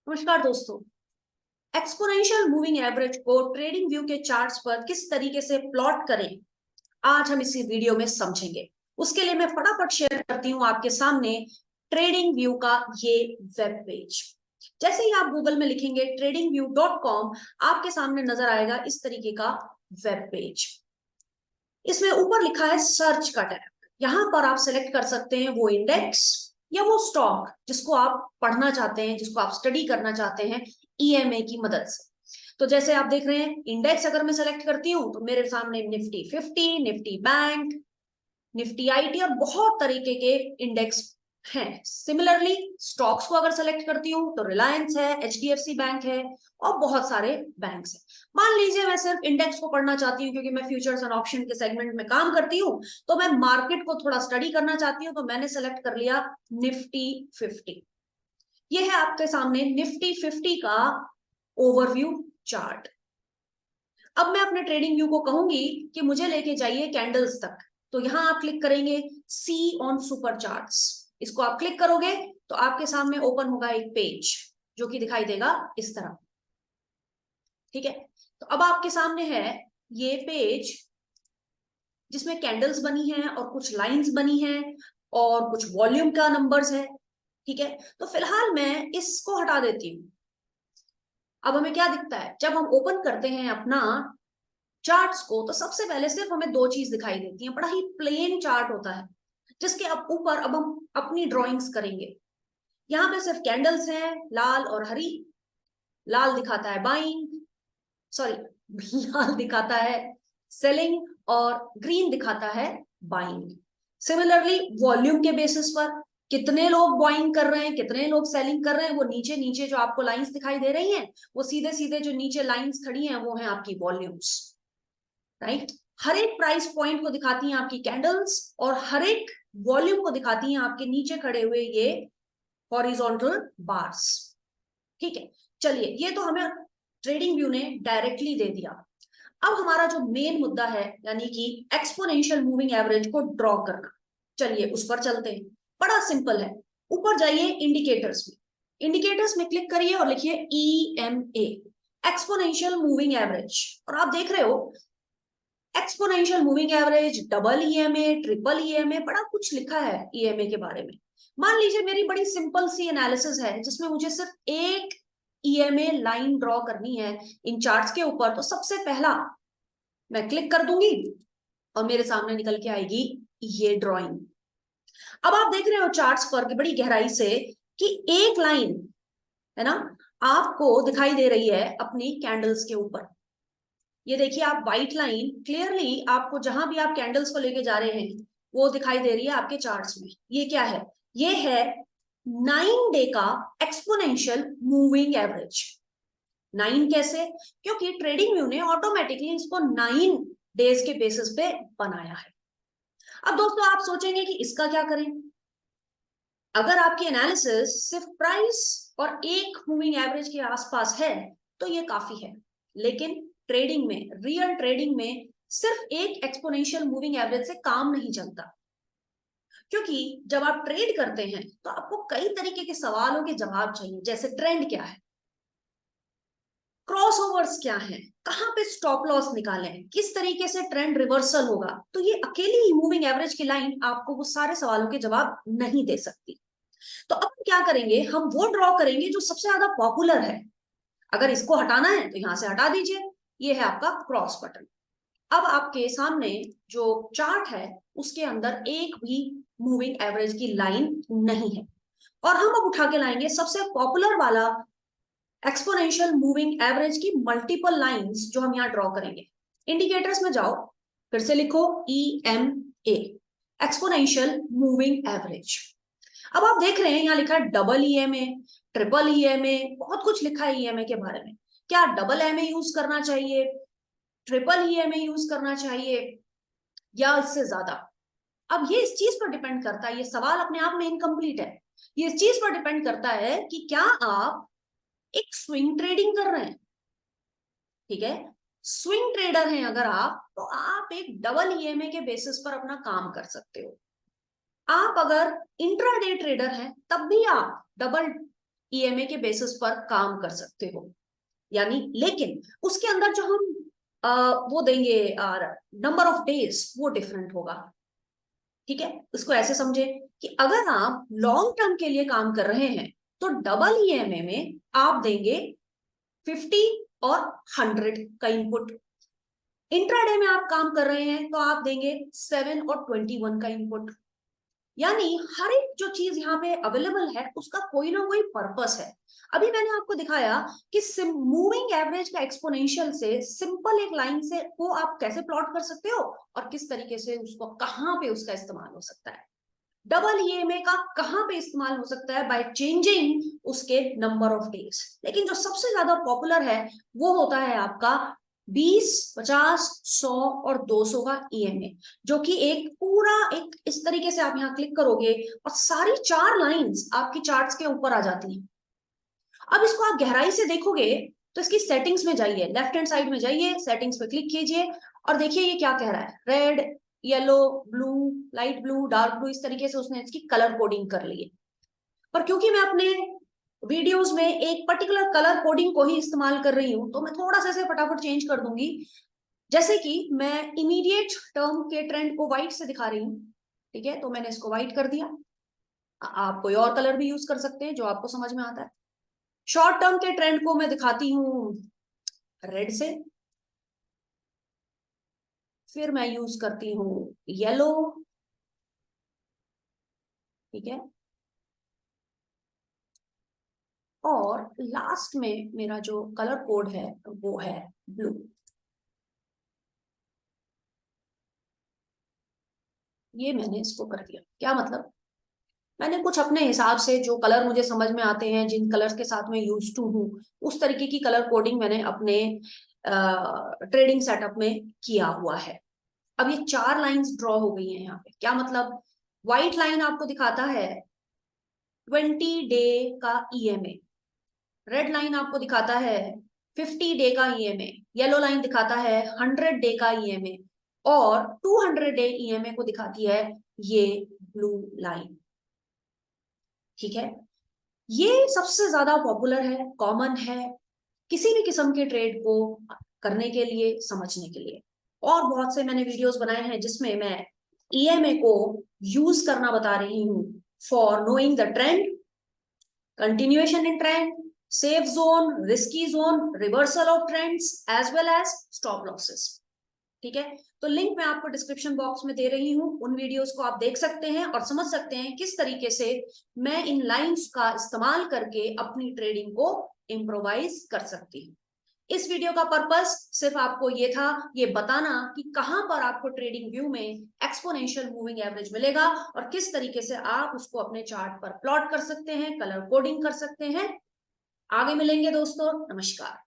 नमस्कार दोस्तों। Exponential moving average को ट्रेडिंग व्यू के चार्ट्स पर किस तरीके से प्लॉट करें, आज हम इसी वीडियो में समझेंगे। उसके लिए मैं फटाफट शेयर करती हूं आपके सामने ट्रेडिंग व्यू का ये वेब पेज। जैसे ही आप गूगल में लिखेंगे tradingview.com, आपके सामने नजर आएगा इस तरीके का वेब पेज। इसमें ऊपर लिखा है सर्च का टैब। यहां पर आप सिलेक्ट कर सकते हैं वो इंडेक्स या वो स्टॉक जिसको आप पढ़ना चाहते हैं, जिसको आप स्टडी करना चाहते हैं ईएमए की मदद से। तो जैसे आप देख रहे हैं, इंडेक्स अगर मैं सेलेक्ट करती हूँ तो मेरे सामने Nifty 50, Nifty bank, Nifty IT और बहुत तरीके के इंडेक्स हैं। सिमिलरली स्टॉक्स को अगर सेलेक्ट करती हूँ तो रिलायंस है, एचडीएफसी बैंक है और बहुत सारे बैंक्स हैं। मान लीजिए मैं सिर्फ इंडेक्स को पढ़ना चाहती हूँ क्योंकि मैं फ्यूचर्स एंड ऑप्शन के सेगमेंट में काम करती हूँ, तो मैं मार्केट को थोड़ा स्टडी करना चाहती हूँ, तो मैंने सेलेक्ट कर लिया निफ्टी 50। ये है आपके सामने निफ्टी 50 का ओवरव्यू चार्ट। अब मैं अपने ट्रेडिंग व्यू को कहूंगी कि मुझे लेके जाइए कैंडल्स तक, तो यहां आप क्लिक करेंगे सी ऑन सुपर चार्ट्स। इसको आप क्लिक करोगे तो आपके सामने ओपन होगा एक पेज जो कि दिखाई देगा इस तरह। ठीक है, तो अब आपके सामने है ये पेज जिसमें कैंडल्स बनी हैं और कुछ लाइंस बनी हैं और कुछ वॉल्यूम का नंबर्स है। ठीक है, तो फिलहाल मैं इसको हटा देती हूँ। अब हमें क्या दिखता है जब हम ओपन करते हैं अपना चार्ट्स को, तो सबसे पहले सिर्फ हमें दो चीज दिखाई देती है। बड़ा ही प्लेन चार्ट होता है जिसके अब ऊपर अब हम अपनी ड्राइंग्स करेंगे। यहाँ पे सिर्फ कैंडल्स हैं, लाल और हरी। लाल दिखाता है बाइंग, सॉरी लाल दिखाता है सेलिंग और ग्रीन दिखाता है बाइंग। सिमिलरली वॉल्यूम के बेसिस पर कितने लोग बाइंग कर रहे हैं, कितने लोग सेलिंग कर रहे हैं, वो नीचे नीचे जो आपको लाइंस दिखाई दे रही हैं, वो सीधे सीधे जो नीचे लाइंस खड़ी हैं वो हैं आपकी वॉल्यूम्स। राइट, हर एक प्राइस पॉइंट को दिखाती हैं आपकी कैंडल्स और हर एक वॉल्यूम को दिखाती हैं आपके नीचे खड़े हुए ये हॉरिजॉन्टल बार्स। ठीक है, चलिए ये तो हमें ट्रेडिंग व्यू ने डायरेक्टली दे दिया। अब हमारा जो मेन मुद्दा है यानी कि एक्सपोनेंशियल मूविंग एवरेज को ड्रॉ करना, चलिए उस पर चलते हैं। बड़ा सिंपल है, ऊपर जाइए इंडिकेटर्स में, इंडिकेटर्स में क्लिक करिए और लिखिए ईएमए, एक्सपोनेंशियल मूविंग एवरेज। और आप देख रहे हो exponential moving average, double EMA, triple EMA, बड़ा कुछ लिखा है ईएमए के बारे में। मान लीजिए मेरी बड़ी सिंपल सी एनालिसिस है जिसमें मुझे सिर्फ एक ईएमए लाइन ड्रॉ करनी है इन चार्ट्स के ऊपर, तो सबसे पहला मैं क्लिक कर दूंगी और मेरे सामने निकल के आएगी ये ड्रॉइंग। अब आप देख रहे हो चार्ट्स पर बड़ी गहराई से कि एक लाइन है ना आपको दिखाई दे रही है अपनी कैंडल्स के ऊपर। ये देखिए आप व्हाइट लाइन क्लियरली आपको जहां भी आप कैंडल्स को लेके जा रहे हैं वो दिखाई दे रही है आपके चार्ट्स में। ये क्या है? ये है 9 डे का एक्सपोनेंशियल मूविंग एवरेज। 9 कैसे? क्योंकि ट्रेडिंग व्यू ने ऑटोमेटिकली इसको 9 डेज के बेसिस पे बनाया है। अब दोस्तों आप सोचेंगे कि इसका क्या करें। अगर आपकी एनालिसिस सिर्फ प्राइस और एक मूविंग एवरेज के आसपास है तो ये काफी है, लेकिन ट्रेडिंग में, रियल ट्रेडिंग में सिर्फ एक एक्सपोनेंशियल मूविंग एवरेज से काम नहीं चलता। क्योंकि जब आप ट्रेड करते हैं तो आपको कई तरीके के सवालों के जवाब चाहिए, जैसे ट्रेंड क्या है, क्रॉसओवर्स क्या है, कहां पे स्टॉप लॉस निकालें, किस तरीके से ट्रेंड रिवर्सल होगा। तो ये अकेली मूविंग एवरेज की लाइन आपको वो सारे सवालों के जवाब नहीं दे सकती। तो अब हम क्या करेंगे, हम वो ड्रॉ करेंगे जो सबसे ज्यादा पॉपुलर है। अगर इसको हटाना है तो यहां से हटा दीजिए, ये है आपका क्रॉस बटन। अब आपके सामने जो चार्ट है उसके अंदर एक भी मूविंग एवरेज की लाइन नहीं है, और हम अब उठा के लाएंगे सबसे पॉपुलर वाला एक्सपोनेंशियल मूविंग एवरेज की मल्टीपल लाइंस जो हम यहाँ ड्रॉ करेंगे। इंडिकेटर्स में जाओ, फिर से लिखो EMA, एक्सपोनेंशियल मूविंग एवरेज। अब आप देख रहे हैं यहाँ लिखा है डबल ईएमए, ट्रिपल ईएमए, बहुत कुछ लिखा है ईएमए के बारे में। क्या डबल एमए यूज करना चाहिए, ट्रिपल ईएमए यूज करना चाहिए या इससे ज्यादा? अब ये इस चीज पर डिपेंड करता है, ये सवाल अपने आप में इनकम्प्लीट है। ये इस चीज पर डिपेंड करता है कि क्या आप एक स्विंग ट्रेडिंग कर रहे हैं। ठीक है, स्विंग ट्रेडर हैं अगर आप, तो आप एक डबल ईएमए के बेसिस पर अपना काम कर सकते हो। आप अगर इंट्राडे ट्रेडर हैं तब भी आप डबल ईएमए के बेसिस पर काम कर सकते हो। यानी लेकिन उसके अंदर जो हम वो देंगे नंबर ऑफ डेज, वो डिफरेंट होगा। ठीक है, इसको ऐसे समझे कि अगर आप लॉन्ग टर्म के लिए काम कर रहे हैं तो डबल ईएमए में आप देंगे 50 और 100 का इनपुट। इंट्राडे में आप काम कर रहे हैं तो आप देंगे 7 और 21 का इनपुट। यानी हर एक जो चीज यहाँ पे अवेलेबल है उसका कोई ना कोई पर्पस है। अभी मैंने आपको दिखाया कि मूविंग एवरेज का एक्सपोनेंशियल से सिंपल एक लाइन से वो आप कैसे प्लॉट कर सकते हो और किस तरीके से उसको कहाँ पे उसका इस्तेमाल हो सकता है। डबल ईएमए का कहां पे इस्तेमाल हो सकता है, बाय चेंजिंग उसके नंबर ऑफ डेज। लेकिन जो सबसे ज्यादा पॉपुलर है वो होता है आपका 20, 50, 100 और 200 का ईएमए, जो कि एक पूरा एक इस तरीके से आप यहाँ क्लिक करोगे और सारी 4 लाइंस आपकी चार्ट्स के ऊपर आ जाती हैं। अब इसको आप गहराई से देखोगे तो इसकी सेटिंग्स में जाइए, लेफ्ट हैंड साइड में जाइए, सेटिंग्स पे क्लिक कीजिए और देखिए ये क्या कह रहा है। Red, yellow, blue, light blue, dark blue, इस तरीके से उसने इसकी कलर कोडिंग कर ली है। पर क्योंकि मैं अपने वीडियोस में एक पर्टिकुलर कलर कोडिंग को ही इस्तेमाल कर रही हूं तो मैं थोड़ा सा इसे फटाफट चेंज कर दूंगी। जैसे कि मैं इमीडिएट टर्म के ट्रेंड को व्हाइट से दिखा रही हूँ, ठीक है, तो मैंने इसको व्हाइट कर दिया। आप कोई और कलर भी यूज कर सकते हैं जो आपको समझ में आता है। शॉर्ट टर्म के ट्रेंड को मैं दिखाती हूँ रेड से, फिर मैं यूज करती हूँ येलो, ठीक है, और लास्ट में मेरा जो कलर कोड है वो है ब्लू। ये मैंने इसको कर दिया। क्या मतलब, मैंने कुछ अपने हिसाब से जो कलर मुझे समझ में आते हैं, जिन कलर्स के साथ मैं यूज टू हूँ, उस तरीके की कलर कोडिंग मैंने अपने ट्रेडिंग सेटअप में किया हुआ है। अब ये 4 लाइंस ड्रॉ हो गई हैं यहाँ पे। क्या मतलब, व्हाइट लाइन आपको दिखाता है 20 डे का ईएमए, रेड लाइन आपको दिखाता है 50 डे का ईएमए, येलो लाइन दिखाता है 100 डे का ईएमए और 200 डे ईएमए को दिखाती है ये ब्लू लाइन। ठीक है, ये सबसे ज्यादा पॉपुलर है, कॉमन है किसी भी किस्म के ट्रेड को करने के लिए, समझने के लिए। और बहुत से मैंने वीडियोस बनाए हैं जिसमें मैं ईएमए को यूज करना बता रही हूँ for knowing the trend, continuation in trend, safe zone, risky zone, reversal of trends as well as stop losses। ठीक है, तो लिंक मैं आपको डिस्क्रिप्शन बॉक्स में दे रही हूँ, उन वीडियोस को आप देख सकते हैं और समझ सकते हैं किस तरीके से मैं इन लाइंस का इस्तेमाल करके अपनी ट्रेडिंग को इम्प्रोवाइज कर सकती हूँ। इस वीडियो का पर्पस सिर्फ आपको ये था, ये बताना कि कहां पर आपको ट्रेडिंग व्यू में एक्सपोनेंशियल मूविंग एवरेज मिलेगा और किस तरीके से आप उसको अपने चार्ट पर प्लॉट कर सकते हैं, कलर कोडिंग कर सकते हैं। आगे मिलेंगे दोस्तों, नमस्कार।